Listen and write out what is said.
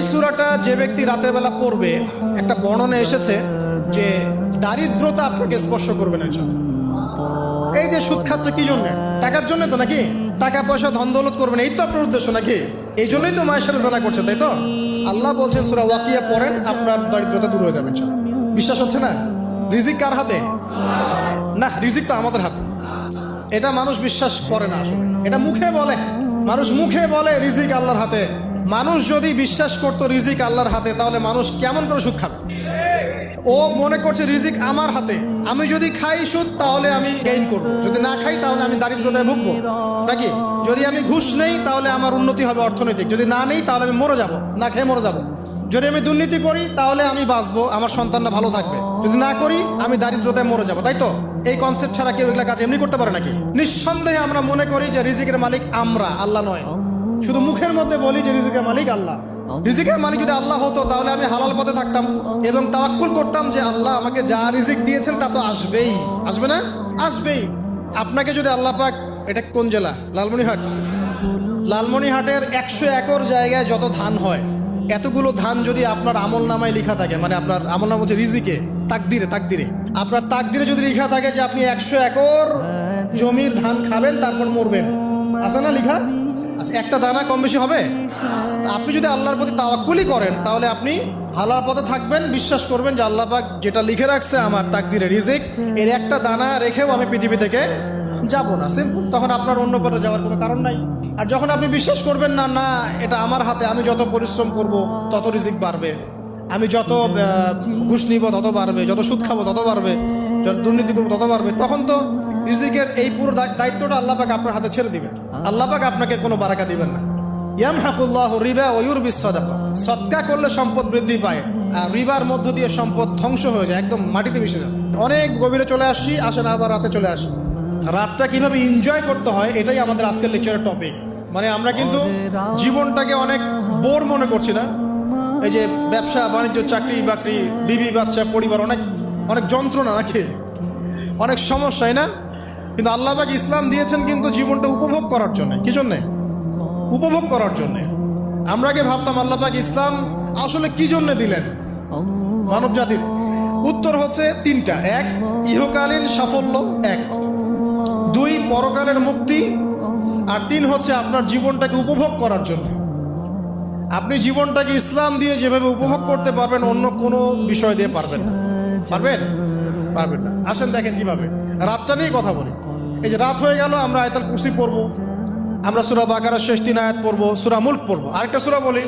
সূরাটা যে ব্যক্তি রাতের বেলা পড়বে, একটা বর্ণনা এসেছে যে দারিদ্রতা আপনাকে স্পর্শ করবে না ইনশাআল্লাহ। এই যে সুদ খাচ্ছে কি জন্য? টাকার জন্য তো নাকি? টাকা পয়সা ধন দৌলত করবেন, এই তো আপনার উদ্দেশ্য নাকি? এই জন্যই তো মায়ের সাথে জানা করছে, তাই তো? আল্লাহ বলছেন সূরা ওয়াকিয়া পড়েন, আপনার দারিদ্রতা দূর হয়ে যাবে ইনশাআল্লাহ। বিশ্বাস হচ্ছে না? রিজিক কার হাতে? না, রিজিক তো আমাদের হাতে। এটা মানুষ বিশ্বাস করে না আসলে, এটা মুখে বলে। মানুষ মুখে বলে রিজিক আল্লাহর হাতে। মানুষ যদি বিশ্বাস করতো রিজিক আল্লাহর হাতে, তাহলে মানুষ কেমন করে সুদ খাবে? ও মনে করছে রিজিক আমার হাতে, আমি যদি খাই সুদ তাহলে আমি গেইন করব, যদি না খাই তাহলে আমি দারিদ্রতায় ভুগবো নাকি? যদি আমি ঘুষ নেই তাহলে আমার উন্নতি হবে অর্থনৈতিক, যদি না নেই তাহলে আমি মরে যাব, না খেয়ে মরে যাব। যদি আমি দুর্নীতি করি তাহলে আমি বাঁচবো, আমার সন্তানরা ভালো থাকবে, যদি না করি আমি দারিদ্রতায় মরে যাব, তাই তো? এই কনসেপ্ট ছাড়া কেউ এগুলা কাজ এমনি করতে পারে নাকি? নিঃসন্দেহে আমরা মনে করি যে রিজিকের মালিক আমরা, আল্লাহ নয়। শুধু মুখের মধ্যে বলি যে রিজিকের মালিক আল্লাহ। রিজিকের মালিক যদি আল্লাহ হতো তাহলে আমি হালাল পথে থাকতাম এবং তাওয়াক্কুল করতাম যে আল্লাহ আমাকে যা রিজিক দিয়েছেন তা তো আসবেই, আসবে না? আসবেই। আপনাকে যদি আল্লাহ পাক, এটা কোন জেলা? লালমনিরহাট। লালমনিরহাটের 100 একর জায়গায় যত ধান হয়, এতগুলো ধান যদি আপনার আমল নামায় লেখা থাকে, মানে আপনার আমল নাম হচ্ছে রিজিকে, তাকদিরে, আপনার তাকদিরে যদি লেখা থাকে যে আপনি 100 একর জমির ধান খাবেন তারপর মরবেন, আছে না লেখা? আচ্ছা, একটা দানা কম বেশি হবে? আপনি যদি আল্লাহর প্রতি তাওয়াক্কুলই করেন তাহলে আপনি হালাল পথে থাকবেন, বিশ্বাস করবেন যে আল্লাহ পাক যেটা লিখে রাখছে আমার তাকদিরে রিজিক, এর একটা দানা রেখেও আমি পৃথিবী থেকে যাব না, সিম্পল। তখন আপনার অন্য পথে যাওয়ার কোনো কারণ নাই। আর যখন আপনি বিশ্বাস করবেন না, না এটা আমার হাতে, আমি যত পরিশ্রম করব তত রিজিক বাড়বে, আমি যত ঘুষ নিব তত বাড়বে, যত সুদ খাবো তত বাড়বে, যত দুর্নীতি করবো তত বাড়বে, তখন তো রিজিকের এই পুরো দায়িত্বটা আল্লাহ পাক আপনার হাতে ছেড়ে দিবেন। আল্লাহ পাক আপনাকে কোনো বারাকা দিবেন না। ইয়ামহাকুল্লাহু রিবা ওয়া ইউরবিস সাদাকা। সদকা করলে সম্পদ বৃদ্ধি পায়, আর রিবার মধ্য দিয়ে সম্পদ ধ্বংস হয়ে যায়, একদম মাটিতে মিশে যায়। অনেক গভীরে চলে আসছি, আসেন আবার রাতে চলে আসি। রাতটা কিভাবে এনজয় করতে হয় এটাই আমাদের আজকের লেকচারের টপিক। মানে আমরা কিন্তু জীবনটাকে অনেক বোর মনে করছি না? এই যে ব্যবসা বাণিজ্য, চাকরি বাকরি, বিবি বাচ্চা, পরিবার, অনেক অনেক যন্ত্রণা নাকি, অনেক সমস্যাই না? কিন্তু আল্লাহ পাক ইসলাম দিয়েছেন কিন্তু জীবনটা উপভোগ করার জন্য। কি জন্যে? উপভোগ করার জন্য। আমরা আগে ভাবতাম আল্লাহ পাক ইসলাম আসলে কি জন্য দিলেন মানব জাতির? উত্তর হচ্ছে 3টা। 1, ইহকালীন সাফল্য, 1, 2, পরকালের মুক্তি, আর 3 হচ্ছে আপনার জীবনটাকে উপভোগ করার জন্য। আপনি জীবনটাকে ইসলাম দিয়ে যেভাবে উপভোগ করতে পারবেন অন্য কোনো বিষয় দিয়ে পারবেন না। পারবেন? পারবেন না। আসেন দেখেন কিভাবে। রাতটা নিয়ে কথা বলি। এই যে রাত হয়ে গেল, আমরা আয়াতুল কুরসি পড়বো, আমরা সূরা বাকারার শেষ 3 আয়াত পড়বো, সূরা মুলক পড়বো। আরেকটা সূরা বলি,